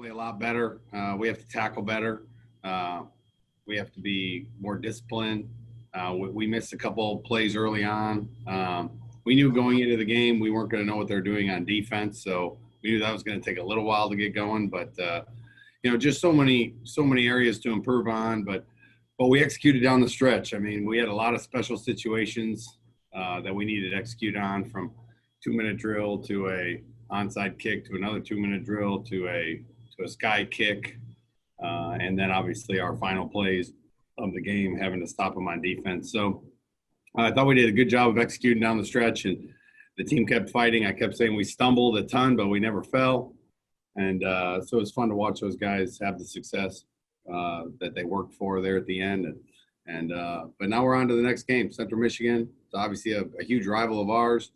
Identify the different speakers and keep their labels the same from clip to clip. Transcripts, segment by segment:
Speaker 1: play a lot better. We have to tackle better. We have to be more disciplined. We missed a couple of plays early on. We knew going into the game we weren't going to know what they're doing on defense, so we knew that was going to take a little while to get going. But just so many areas to improve on. But we executed down the stretch. I mean, we had a lot of special situations that we needed to execute on, from 2-minute drill to a onside kick to another 2-minute drill to a sky kick, and then obviously our final plays of the game, having to stop them on defense. So I thought we did a good job of executing down the stretch, and the team kept fighting. I kept saying we stumbled a ton, but we never fell. And so it's fun to watch those guys have the success that they worked for there at the end. But now we're on to the next game, Central Michigan. It's obviously a huge rival of ours.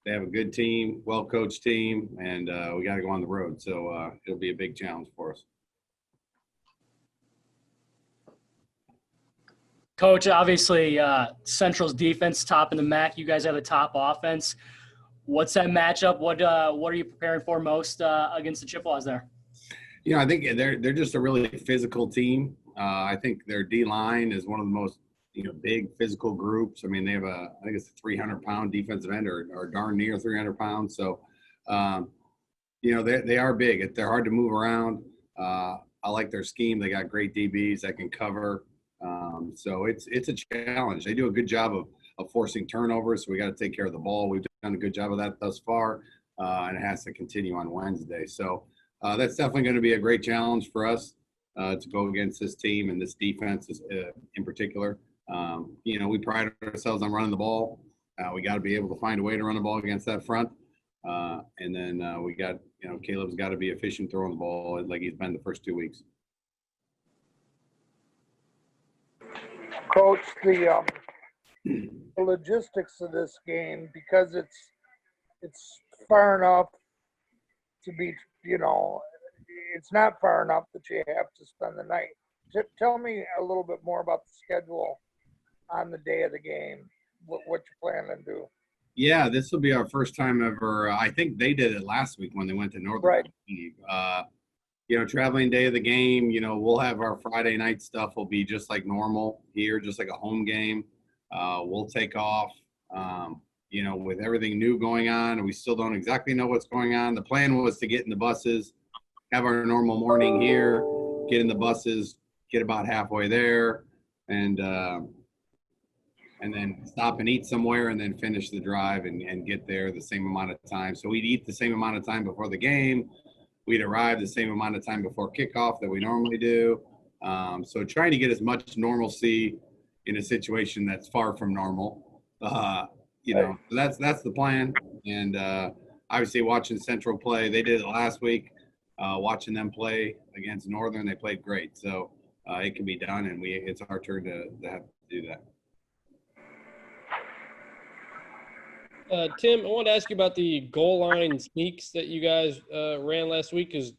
Speaker 1: They have a good team, well-coached team, and we got to go on the road. So it'll be a big challenge for us.
Speaker 2: Coach, obviously Central's defense top in the MAC. You guys have the top offense. What's that matchup? What are you preparing for most against the Chippewas there?
Speaker 1: I think they're just a really physical team. I think their D-line is one of the most big physical groups. I mean, they have I think it's a 300-pound defensive end or darn near 300 pounds. So, they are big. They're hard to move around. I like their scheme. They got great DBs that can cover. So it's a challenge. They do a good job of forcing turnovers. So we got to take care of the ball. We've done a good job of that thus far, and it has to continue on Wednesday. So that's definitely going to be a great challenge for us to go against this team and this defense in particular. We pride ourselves on running the ball. We got to be able to find a way to run the ball against that front. And then we got, Caleb's got to be efficient throwing the ball like he's been the first 2 weeks.
Speaker 3: Coach, the logistics of this game, because it's far enough to be, it's not far enough that you have to spend the night. Tell me a little bit more about the schedule on the day of the game, what you plan to do.
Speaker 1: Yeah, this will be our first time ever. I think they did it last week when they went to Northern. Right. Traveling day of the game, we'll have our Friday night stuff will be just like normal here, just like a home game. We'll take off, with everything new going on, and we still don't exactly know what's going on. The plan was to get in the buses, have our normal morning here, get in the buses, get about halfway there, and then stop and eat somewhere, and then finish the drive and get there the same amount of time. So we'd eat the same amount of time before the game. We'd arrive the same amount of time before kickoff that we normally do. So trying to get as much normalcy in a situation that's far from normal. So that's the plan. And obviously watching Central play, they did it last week. Watching them play against Northern, they played great. So it can be done, and it's our turn to have to do that.
Speaker 4: Tim, I wanted to ask you about the goal line sneaks that you guys ran last week. Is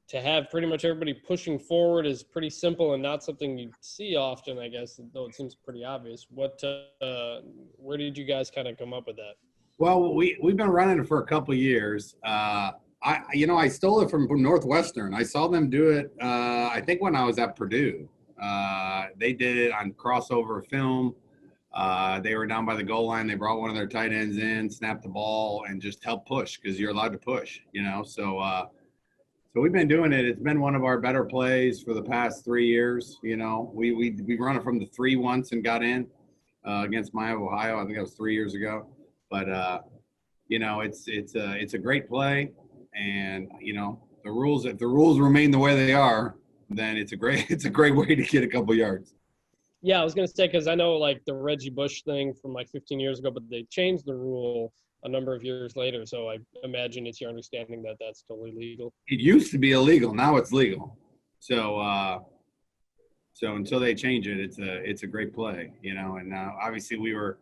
Speaker 4: to have pretty much everybody pushing forward is pretty simple and not something you see often, I guess, though it seems pretty obvious. Where did you guys kind of come up with that?
Speaker 1: Well, we've been running it for a couple of years. I stole it from Northwestern. I saw them do it, I think when I was at Purdue. They did it on crossover film. They were down by the goal line. They brought one of their tight ends in, snapped the ball, and just helped push because you're allowed to push, So we've been doing it. It's been one of our better plays for the past 3 years. We run it from the 3 once and got in against Miami, Ohio. I think that was 3 years ago. But it's a great play, and the rules. If the rules remain the way they are, then it's a great way to get a couple yards.
Speaker 4: Yeah, I was gonna say, because I know like the Reggie Bush thing from like 15 years ago, but they changed the rule a number of years later. So I imagine it's your understanding that that's totally legal.
Speaker 1: It used to be illegal. Now it's legal. So until they change it, it's a great play, and obviously we were,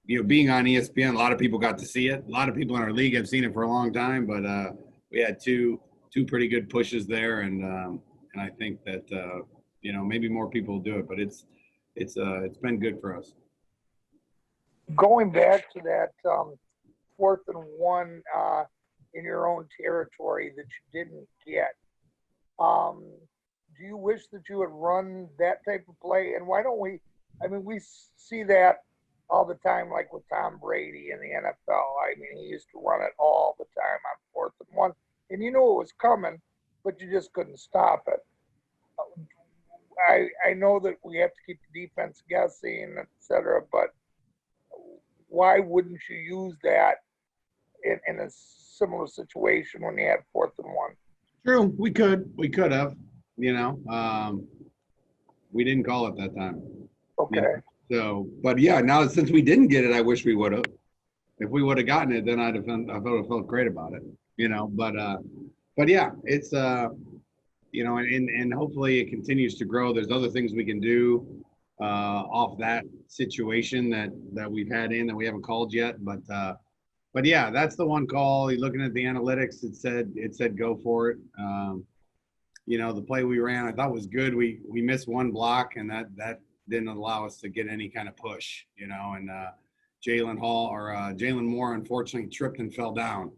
Speaker 1: being on ESPN, a lot of people got to see it. A lot of people in our league have seen it for a long time, but we had two pretty good pushes there. And I think that, maybe more people will do it, but it's been good for us.
Speaker 3: Going back to that 4th and 1, in your own territory that you didn't get. Do you wish that you had run that type of play? And why don't we? I mean, we see that all the time, like with Tom Brady in the NFL. I mean, he used to run it all the time on 4th and 1, and you knew it was coming, but you just couldn't stop it. I know that we have to keep the defense guessing, et cetera, but why wouldn't you use that in a similar situation when you had 4th and 1?
Speaker 1: True, we could have, you know. We didn't call it that time.
Speaker 3: Okay.
Speaker 1: You know? So, but yeah, now since we didn't get it, I wish we would have. If we would have gotten it, then I would have felt great about it, you know. But yeah, it's you know, and hopefully it continues to grow. There's other things we can do off that situation that we've had in that we haven't called yet. But yeah, that's the one call. Looking at the analytics, it said go for it. You know, the play we ran, I thought was good. We missed one block, and that didn't allow us to get any kind of push. You know, and Jalen Moore unfortunately tripped and fell down.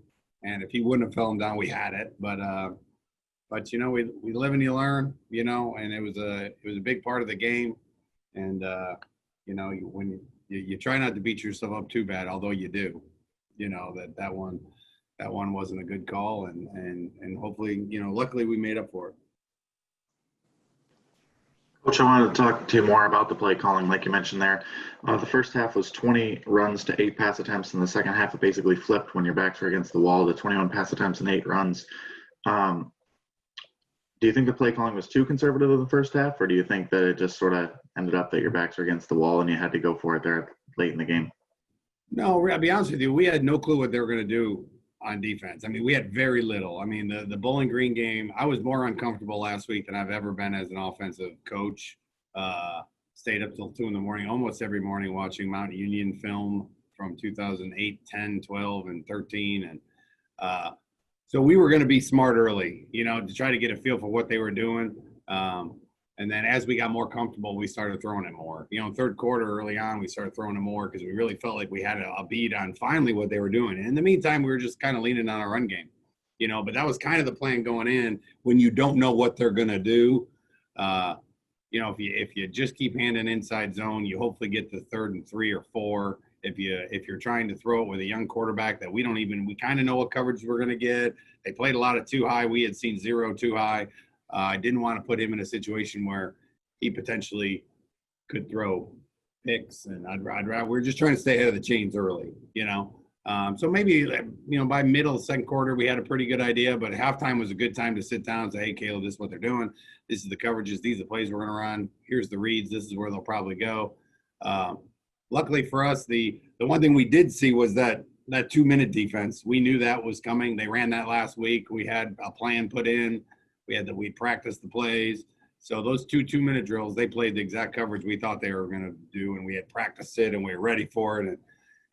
Speaker 1: And if he wouldn't have fallen down, we had it. But you know, we live and you learn. You know, and it was a big part of the game. And you know, when you try not to beat yourself up too bad, although you do. You know, that one wasn't a good call, and hopefully, you know, luckily we made up for it.
Speaker 5: Coach, I wanted to talk to you more about the play calling, like you mentioned there. The first half was 20 runs to 8 pass attempts, and the second half it basically flipped when your backs were against the wall to 21 pass attempts and 8 runs. Do you think the play calling was too conservative in the first half, or do you think that it just sort of ended up that your backs were against the wall and you had to go for it there late in the game?
Speaker 1: No, I'll be honest with you, we had no clue what they were going to do on defense. I mean, we had very little. I mean, the Bowling Green game, I was more uncomfortable last week than I've ever been as an offensive coach. Stayed up till 2 in the morning, almost every morning, watching Mount Union film from 2008, 10, 12, and 13. And so we were going to be smart early, you know, to try to get a feel for what they were doing. And then as we got more comfortable, we started throwing it more. You know, third quarter early on, we started throwing it more because we really felt like we had a beat on finally what they were doing. And in the meantime, we were just kind of leaning on our run game, you know, but that was kind of the plan going in when you don't know what they're going to do. You know, if you just keep handing inside zone, you hopefully get to 3rd and 3 or 4. If you're trying to throw it with a young quarterback that we kind of know what coverage we're going to get. They played a lot of too high. We had seen 0 too high. I didn't want to put him in a situation where he potentially could throw picks, and I'd rather we're just trying to stay ahead of the chains early, you know. So maybe, you know, by middle of the second quarter, we had a pretty good idea, but halftime was a good time to sit down and say, hey, Caleb, this is what they're doing. This is the coverages. These are the plays we're going to run. Here's the reads. This is where they'll probably go. Luckily for us, the one thing we did see was that 2-minute defense. We knew that was coming. They ran that last week. We had a plan put in. We practiced the plays. So those 2-minute drills, they played the exact coverage we thought they were going to do, and we had practiced it, and we were ready for it,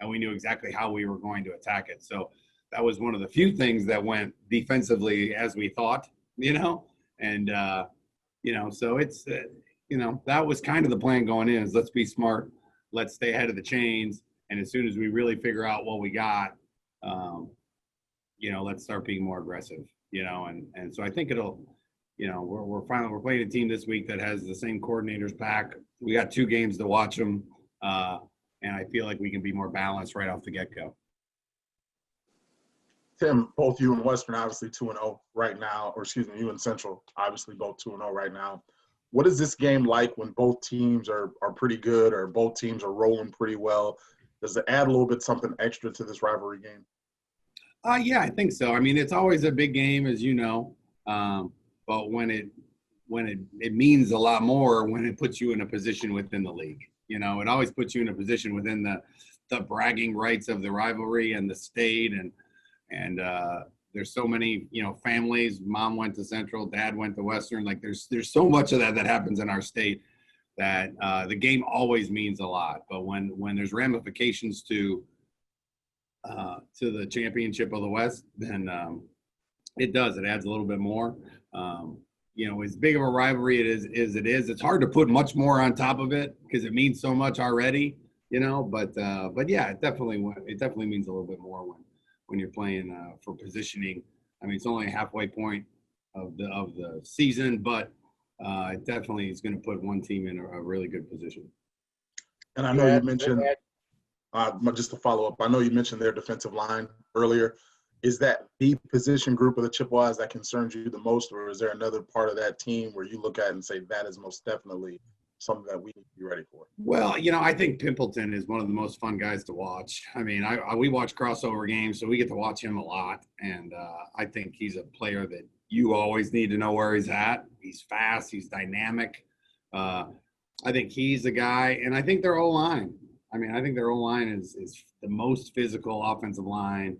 Speaker 1: and we knew exactly how we were going to attack it. So that was one of the few things that went defensively as we thought, you know, and you know, so it's you know, that was kind of the plan going in, is let's be smart, let's stay ahead of the chains, and as soon as we really figure out what we got, you know, let's start being more aggressive. You know, and so I think it'll, you know, we're playing a team this week that has the same coordinators back. We got 2 games to watch them, and I feel like we can be more balanced right off the get-go.
Speaker 6: Tim, both you and Western obviously 2-0 right now, or excuse me, you and Central obviously both 2-0 right now. What is this game like when both teams are pretty good, or both teams are rolling pretty well? Does it add a little bit something extra to this rivalry game?
Speaker 1: Yeah, I think so. I mean, it's always a big game, as you know, but when it means a lot more when it puts you in a position within the league. You know, it always puts you in a position within the bragging rights of the rivalry and the state, and there's so many, you know, families. Mom went to Central, Dad went to Western. Like there's so much of that happens in our state that the game always means a lot. But when there's ramifications to the championship of the West, then it does. It adds a little bit more. You know, as big of a rivalry it is, it's hard to put much more on top of it because it means so much already. You know, but yeah, it definitely means a little bit more when you're playing for positioning. I mean, it's only a halfway point of the season, but it definitely is going to put one team in a really good position.
Speaker 6: And I know you mentioned, just to follow up, I know you mentioned their defensive line earlier. Is that the position group of the Chippewas that concerns you the most, or is there another part of that team where you look at and say that is most definitely something that we need to be ready for?
Speaker 1: Well, I think Pimpleton is one of the most fun guys to watch. I mean, we watch crossover games, so we get to watch him a lot, and I think he's a player that you always need to know where he's at. He's fast, he's dynamic. I think he's the guy, and I think their O-line. I mean, I think their O-line is the most physical offensive line.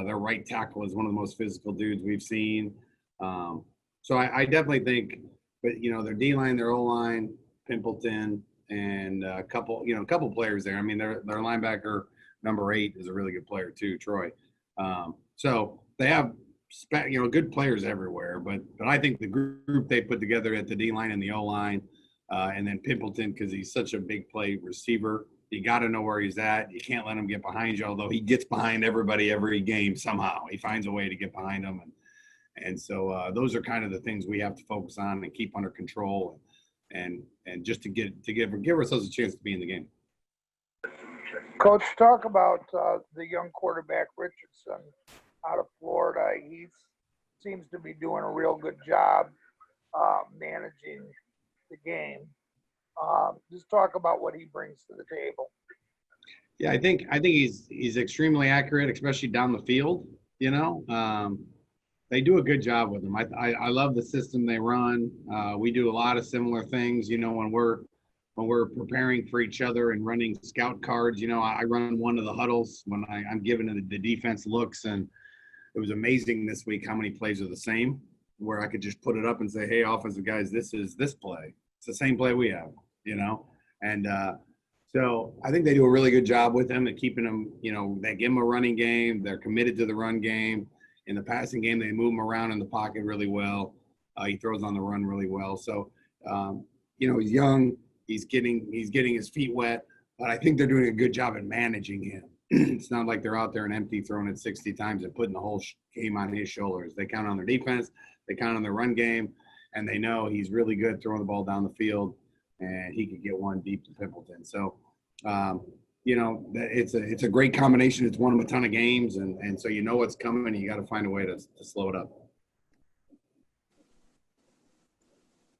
Speaker 1: Their right tackle is one of the most physical dudes we've seen. So I definitely think, but their D-line, their O-line, Pimpleton, and a couple players there. I mean, their linebacker number 8 is a really good player too, Troy. So they have good players everywhere. But I think the group they put together at the D-line and the O-line, and then Pimpleton, because he's such a big play receiver. You got to know where he's at. You can't let him get behind you, although he gets behind everybody every game somehow. He finds a way to get behind them. And so those are kind of the things we have to focus on and keep under control and just to give ourselves a chance to be in the game.
Speaker 3: Coach, talk about the young quarterback Richardson out of Florida. He seems to be doing a real good job managing the game. Just talk about what he brings to the table.
Speaker 1: Yeah, I think he's extremely accurate, especially down the field. They do a good job with him. I love the system they run. We do a lot of similar things. When we're preparing for each other and running scout cards. I run one of the huddles when I'm giving the defense looks, and it was amazing this week how many plays are the same. Where I could just put it up and say, "Hey, offensive guys, this is this play. It's the same play we have." And so I think they do a really good job with him at keeping him, they give him a running game. They're committed to the run game. In the passing game, they move him around in the pocket really well. He throws on the run really well. So, he's young. He's getting his feet wet, but I think they're doing a good job at managing him. It's not like they're out there and empty throwing it 60 times and putting the whole game on his shoulders. They count on their defense. They count on their run game, and they know he's really good throwing the ball down the field. And he could get one deep to Pimpleton. So, it's a great combination. It's won him a ton of games, and so what's coming. You got to find a way to slow it up.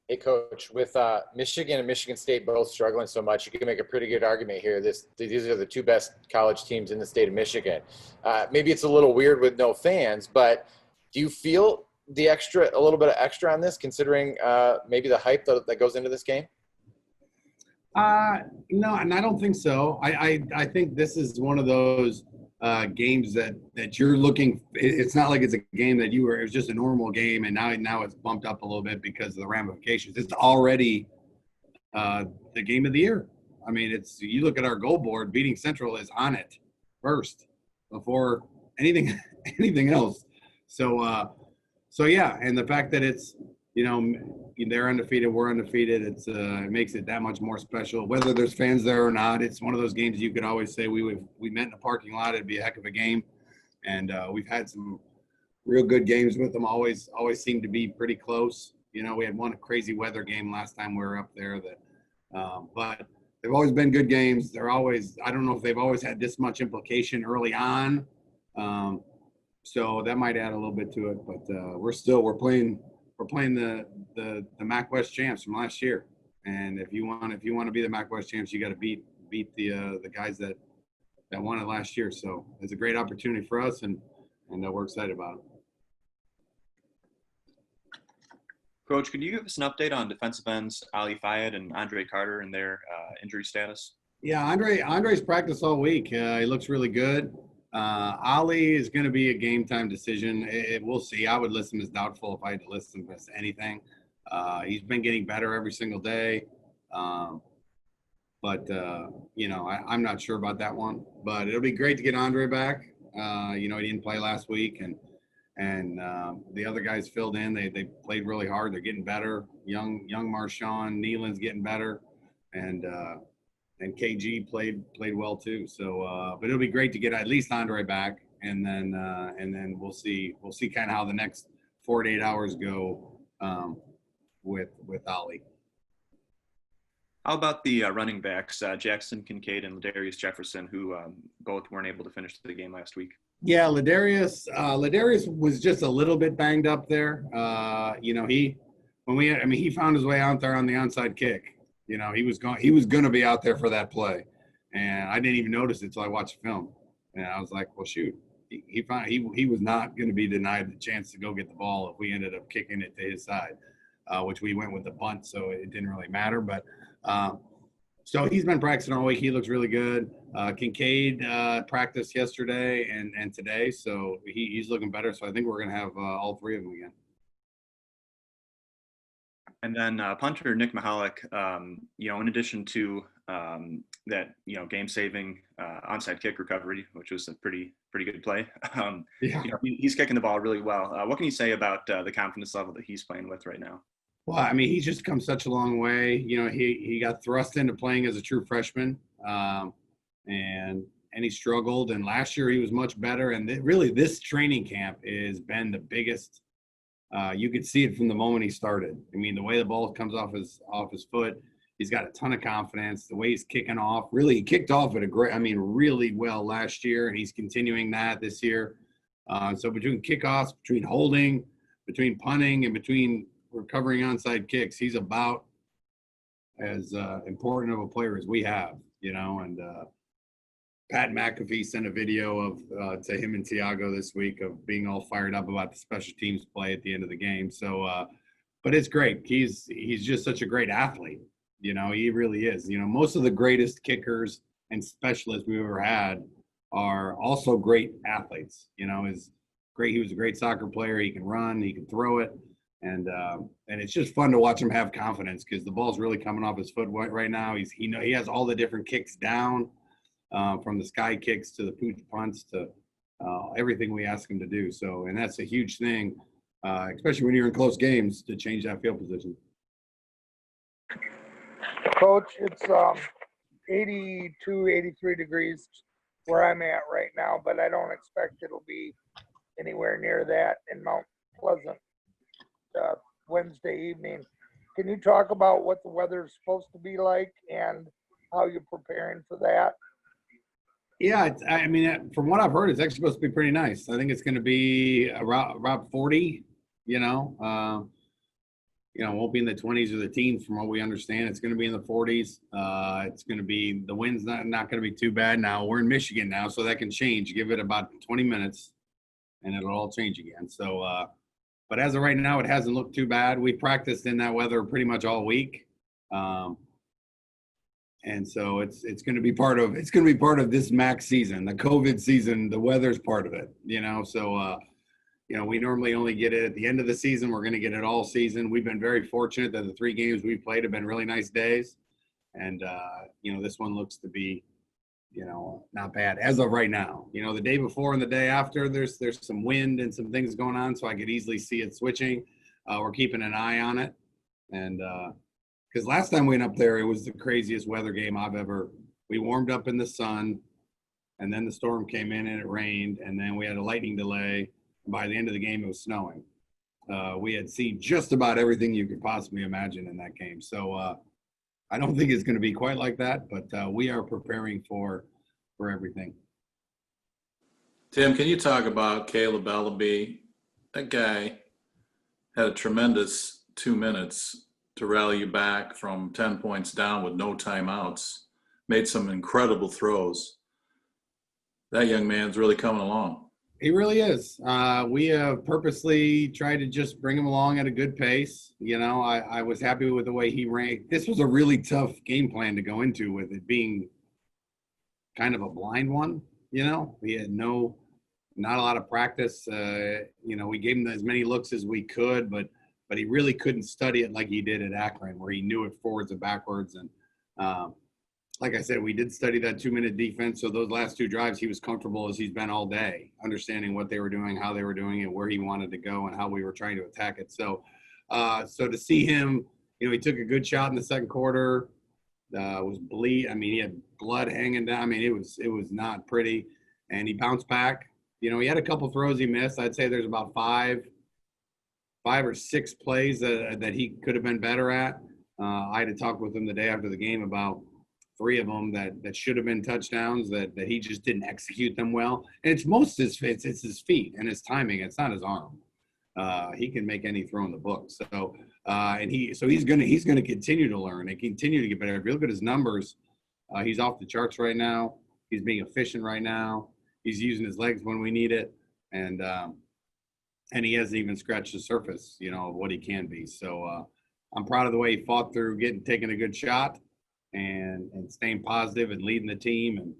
Speaker 7: Hey, Coach, with Michigan and Michigan State both struggling so much, you can make a pretty good argument here. These are the two best college teams in the state of Michigan. Maybe it's a little weird with no fans, but do you feel a little bit of extra on this, considering maybe the hype that goes into this game?
Speaker 1: No, and I don't think so. I think this is one of those games that you're looking. It's not like it's a game that it was just a normal game, and now it's bumped up a little bit because of the ramifications. It's already the game of the year. I mean, you look at our goal board. Beating Central is on it first before anything else. So yeah, and the fact that it's they're undefeated, we're undefeated. It makes it that much more special. Whether there's fans there or not, it's one of those games you could always say we met in a parking lot. It'd be a heck of a game, and we've had some real good games with them. Always seem to be pretty close. We had one crazy weather game last time we were up there. But they've always been good games. They're always. I don't know if they've always had this much implication early on. So that might add a little bit to it, but we're playing the MAC West champs from last year, and if you want to be the MAC West champs, you got to beat the guys that won it last year. So it's a great opportunity for us, and we're excited about it.
Speaker 8: Coach, could you give us an update on defensive ends Ali Fayed and Andre Carter and their injury status?
Speaker 1: Yeah, Andre's practiced all week. He looks really good. Ali is going to be a game time decision. We'll see. I would list him as doubtful if I had to list him as anything. He's been getting better every single day. But I'm not sure about that one. But it'll be great to get Andre back. He didn't play last week, and the other guys filled in. They played really hard. They're getting better. Young Marshawn Nealon's getting better, and KG played well too. So, but it'll be great to get at least Andre back and then we'll see kind of how the next 4 to 8 hours go with Ollie.
Speaker 8: How about the running backs, Jackson Kincaid and Ladarius Jefferson, who both weren't able to finish the game last week?
Speaker 1: Yeah, Ladarius was just a little bit banged up there. He found his way out there on the onside kick. He was going to be out there for that play, and I didn't even notice it until I watched the film, and I was like, well, shoot, he was not going to be denied the chance to go get the ball if we ended up kicking it to his side, which we went with the punt, so it didn't really matter, but. So he's been practicing all week. He looks really good. Kincaid practiced yesterday and today, so he's looking better. So I think we're going to have all three of them again.
Speaker 8: And then punter Nick Mahalik, in addition to that, game-saving onside kick recovery, which was a pretty good play. He's kicking the ball really well. What can you say about the confidence level that he's playing with right now?
Speaker 1: Well, I mean, he's just come such a long way. He got thrust into playing as a true freshman, and he struggled. And last year he was much better. And really, this training camp has been the biggest. You could see it from the moment he started. I mean, the way the ball comes off his foot, he's got a ton of confidence. The way he's kicking off, really, he kicked off at really well last year, and he's continuing that this year. So between kickoffs, between holding, between punting, and between recovering onside kicks, he's about as important of a player as we have, and Pat McAfee sent a video of to him and Tiago this week of being all fired up about the special teams play at the end of the game. So, but it's great. He's just such a great athlete. He really is. Most of the greatest kickers and specialists we've ever had are also great athletes. Is great. He was a great soccer player. He can run, he can throw it. And it's just fun to watch him have confidence because the ball's really coming off his foot right now. He has all the different kicks down, from the sky kicks to the pooch punts to everything we ask him to do. So, and that's a huge thing, especially when you're in close games, to change that field position.
Speaker 3: Coach, it's 82, 83 degrees where I'm at right now, but I don't expect it'll be anywhere near that in Mount Pleasant. Wednesday evening. Can you talk about what the weather is supposed to be like and how you're preparing for that?
Speaker 1: Yeah, from what I've heard, it's actually supposed to be pretty nice. I think it's going to be around 40. It won't be in the 20s or the teens from what we understand. It's going to be in the 40s. It's going to be, the wind's not going to be too bad. Now we're in Michigan now, so that can change. Give it about 20 minutes and it'll all change again. So, but as of right now, it hasn't looked too bad. We practiced in that weather pretty much all week, and so it's going to be part of this MAC season, the COVID season. The weather's part of it, So we normally only get it at the end of the season. We're going to get it all season. We've been very fortunate that the 3 games we've played have been really nice days, and this one looks to be, not bad as of right now. The day before and the day after, there's some wind and some things going on, so I could easily see it switching. We're keeping an eye on it, and because last time we went up there, it was the craziest weather game I've ever. We warmed up in the sun, and then the storm came in and it rained, and then we had a lightning delay. And by the end of the game, it was snowing. We had seen just about everything you could possibly imagine in that game. So I don't think it's going to be quite like that, but we are preparing for everything.
Speaker 9: Tim, can you talk about Caleb Ellaby? That guy had a tremendous 2 minutes to rally you back from 10 points down with no timeouts, made some incredible throws. That young man's really coming along.
Speaker 1: He really is. We have purposely tried to just bring him along at a good pace. I was happy with the way he ran. This was a really tough game plan to go into, with it being kind of a blind one. We had not a lot of practice. We gave him as many looks as we could, but he really couldn't study it like he did at Akron, where he knew it forwards and backwards. And like I said, we did study that 2-minute defense. So those last 2 drives, he was comfortable as he's been all day, understanding what they were doing, how they were doing it, where he wanted to go, and how we were trying to attack it. So, so to see him, he took a good shot in the second quarter. Was bleed. He had blood hanging down. It was not pretty, and he bounced back. he had a couple throws he missed. I'd say there's about five or six plays that he could have been better at. I had to talk with him the day after the game about three of them that should have been touchdowns that he just didn't execute them well. And it's his feet and his timing. It's not his arm. He can make any throw in the book. So he's gonna continue to learn and continue to get better. If you look at his numbers, he's off the charts right now. He's being efficient right now. He's using his legs when we need it, and he hasn't even scratched the surface, of what he can be. So I'm proud of the way he fought through taking a good shot and staying positive and leading the team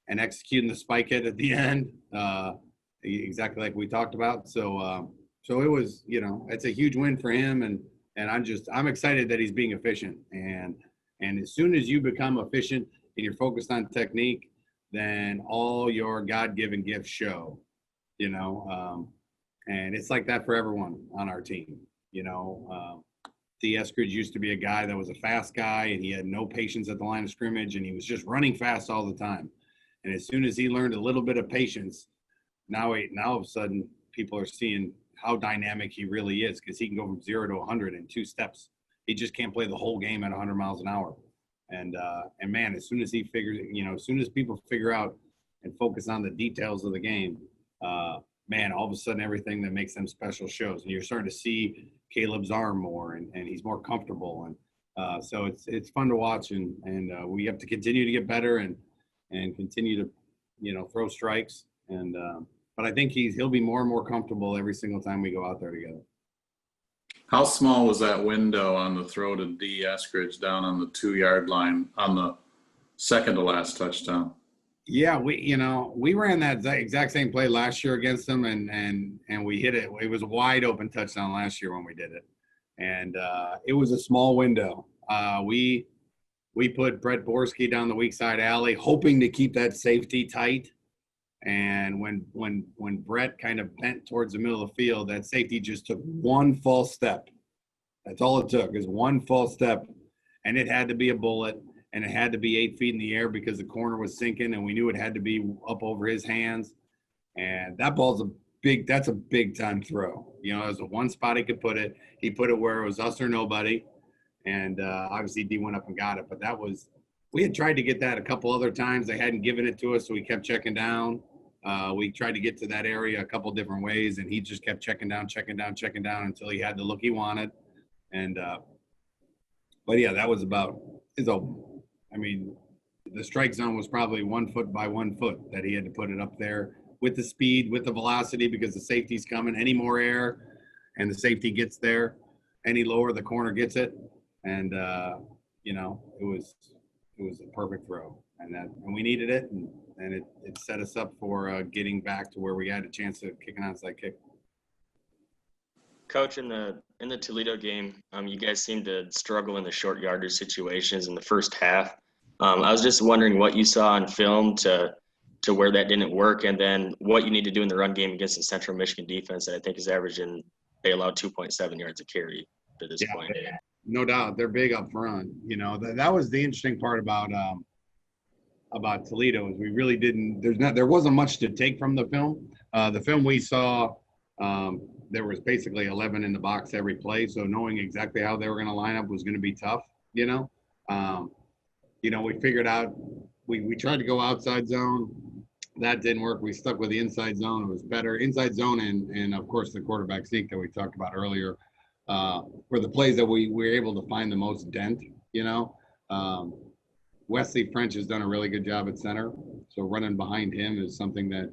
Speaker 1: and executing the spike hit at the end, exactly like we talked about. So it was, it's a huge win for him, and I'm excited that he's being efficient. And as soon as you become efficient and you're focused on technique, then all your God-given gifts show, and it's like that for everyone on our team. D. Eskridge used to be a guy that was a fast guy, and he had no patience at the line of scrimmage, and he was just running fast all the time. And as soon as he learned a little bit of patience, now all of a sudden people are seeing how dynamic he really is, because he can go from 0 to 100 in 2 steps. He just can't play the whole game at 100 miles an hour. And man, as soon as he figures, as soon as people figure out and focus on the details of the game, man, all of a sudden everything that makes them special shows. And you're starting to see Caleb's arm more, and he's more comfortable. And so it's fun to watch, and we have to continue to get better and continue to, throw strikes. And but I think he'll be more and more comfortable every single time we go out there together.
Speaker 9: How small was that window on the throw to D. Eskridge down on the 2-yard line on the second to last touchdown?
Speaker 1: Yeah, we ran that exact same play last year against them, and we hit it. It was a wide open touchdown last year when we did it, and it was a small window. We put Brett Borski down the weak side alley, hoping to keep that safety tight. And when Brett kind of bent towards the middle of the field, that safety just took one false step. That's all it took, is one false step, and it had to be a bullet. And it had to be 8 feet in the air because the corner was sinking, and we knew it had to be up over his hands. And that ball's that's a big time throw. There's the one spot he could put it. He put it where it was us or nobody. And obviously D went up and got it. But we had tried to get that a couple other times. They hadn't given it to us, so we kept checking down. We tried to get to that area a couple different ways, and he just kept checking down until he had the look he wanted. And but yeah, that was about his own. I mean, the strike zone was probably 1 foot by 1 foot that he had to put it up there with the speed, with the velocity, because the safety's coming. Any more air and the safety gets there, any lower, the corner gets it. And, it was a perfect throw, and we needed it. And it set us up for getting back to where we had a chance to kick an onside kick.
Speaker 10: Coach, in the Toledo game, you guys seemed to struggle in the short yardage situations in the first half. I was just wondering what you saw on film to where that didn't work, and then what you need to do in the run game against the Central Michigan defense that I think is averaging, they allowed 2.7 yards a carry to this point.
Speaker 1: No doubt, they're big up front. That was the interesting part about Toledo, is we really didn't. There wasn't much to take from the film. The film we saw. There was basically 11 in the box every play, so knowing exactly how they were going to line up was going to be tough. We figured out we tried to go outside zone. That didn't work. We stuck with the inside zone. It was better. Inside zone and of course, the quarterback sneak that we talked about earlier were the plays that we were able to find the most dent. Wesley French has done a really good job at center, so running behind him is something that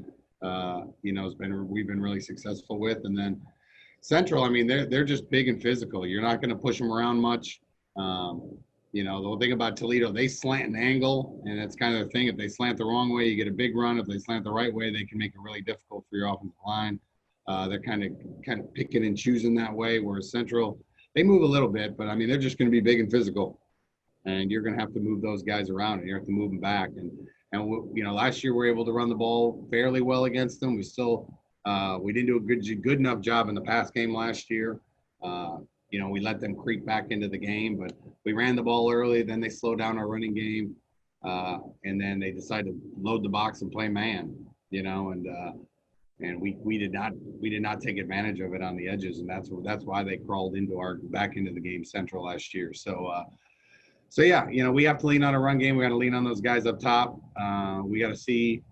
Speaker 1: we've been really successful with. And then Central, I mean, they're just big and physical. You're not going to push them around much. The whole thing about Toledo, they slant and angle, and that's kind of the thing. If they slant the wrong way, you get a big run. If they slant the right way, they can make it really difficult for your offensive line. They're kind of picking and choosing that way. Whereas Central, they move a little bit, but I mean, they're just going to be big and physical, and you're going to have to move those guys around, and you have to move them back. And last year we were able to run the ball fairly well against them. We still we didn't do a good enough job in the pass game last year. We let them creep back into the game, but we ran the ball early. Then they slowed down our running game, and then they decided to load the box and play man. And we did not take advantage of it on the edges, and that's why they crawled back into the game Central last year. So yeah, we have to lean on a run game. We got to lean on those guys up top. We got to see,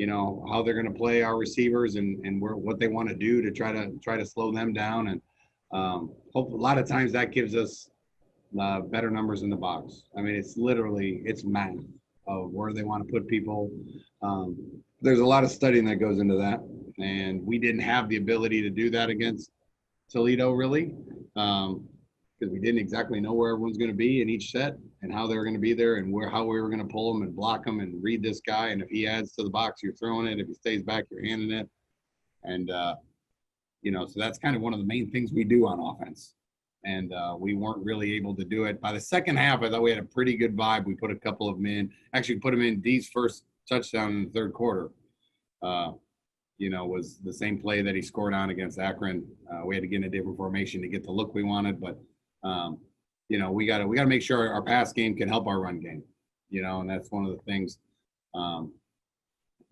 Speaker 1: how they're going to play our receivers and what they want to do to try to slow them down. And hope a lot of times that gives us better numbers in the box. I mean, it's math of where they want to put people. There's a lot of studying that goes into that, and we didn't have the ability to do that against Toledo, really, because we didn't exactly know where everyone's going to be in each set and how they were going to be there and how we were going to pull them and block them and read this guy. And if he adds to the box, you're throwing it. If he stays back, you're handing it. And, so that's kind of one of the main things we do on offense. And we weren't really able to do it. By the second half, I thought we had a pretty good vibe. We put a couple of them in. Actually, put them in D's first touchdown in the third quarter. Was the same play that he scored on against Akron. We had to get in a different formation to get the look we wanted. But, we got to make sure our pass game can help our run game, and that's one of the things. I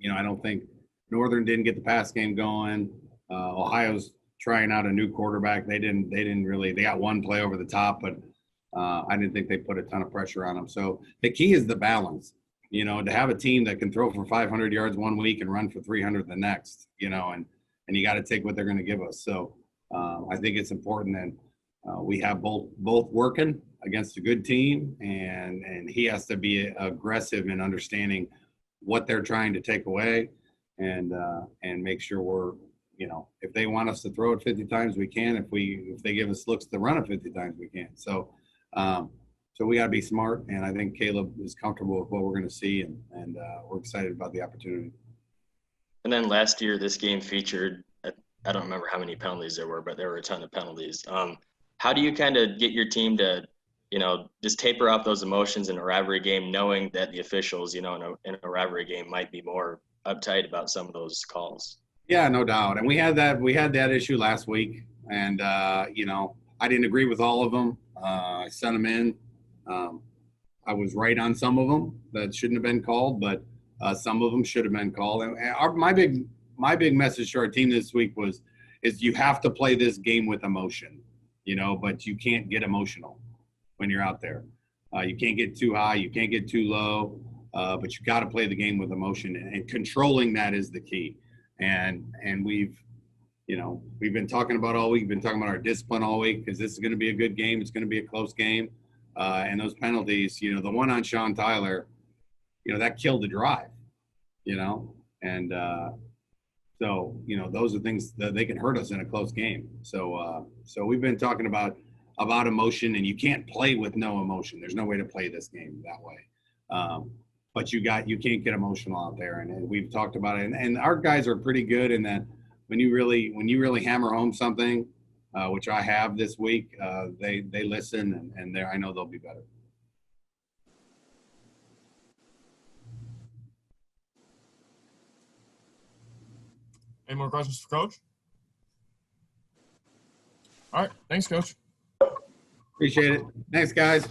Speaker 1: don't think Northern didn't get the pass game going. Ohio's trying out a new quarterback. They got one play over the top, but I didn't think they put a ton of pressure on them. So the key is the balance, to have a team that can throw for 500 yards one week and run for 300 the next, and you got to take what they're going to give us. So I think it's important that we have both working against a good team, and he has to be aggressive in understanding what they're trying to take away and make sure we're, if they want us to throw it 50 times, we can. If they give us looks to run it 50 times, we can. So we got to be smart, and I think Caleb is comfortable with what we're going to see, and we're excited about the opportunity.
Speaker 10: And then last year, this game featured, I don't remember how many penalties there were, but there were a ton of penalties. How do you kind of get your team to, just taper off those emotions in a rivalry game, knowing that the officials, in a rivalry game might be more uptight about some of those calls?
Speaker 1: Yeah, no doubt. And we had that issue last week, and I didn't agree with all of them. I sent them in. I was right on some of them that shouldn't have been called, but some of them should have been called. And my big message to our team this week is you have to play this game with emotion, but you can't get emotional when you're out there. You can't get too high, you can't get too low, but you got to play the game with emotion, and controlling that is the key. And we've been talking about all week. We've been talking about our discipline all week, because this is going to be a good game. It's going to be a close game. And those penalties, the one on Sean Tyler, that killed the drive, and so, those are things that they can hurt us in a close game. So we've been talking about emotion, and you can't play with no emotion. There's no way to play this game that way. But you can't get emotional out there, and we've talked about it. And our guys are pretty good in that when you really hammer home something, which I have this week, they listen, and I know they'll be better.
Speaker 11: Any more questions for Coach? All right, thanks, Coach.
Speaker 1: Appreciate it. Thanks, guys.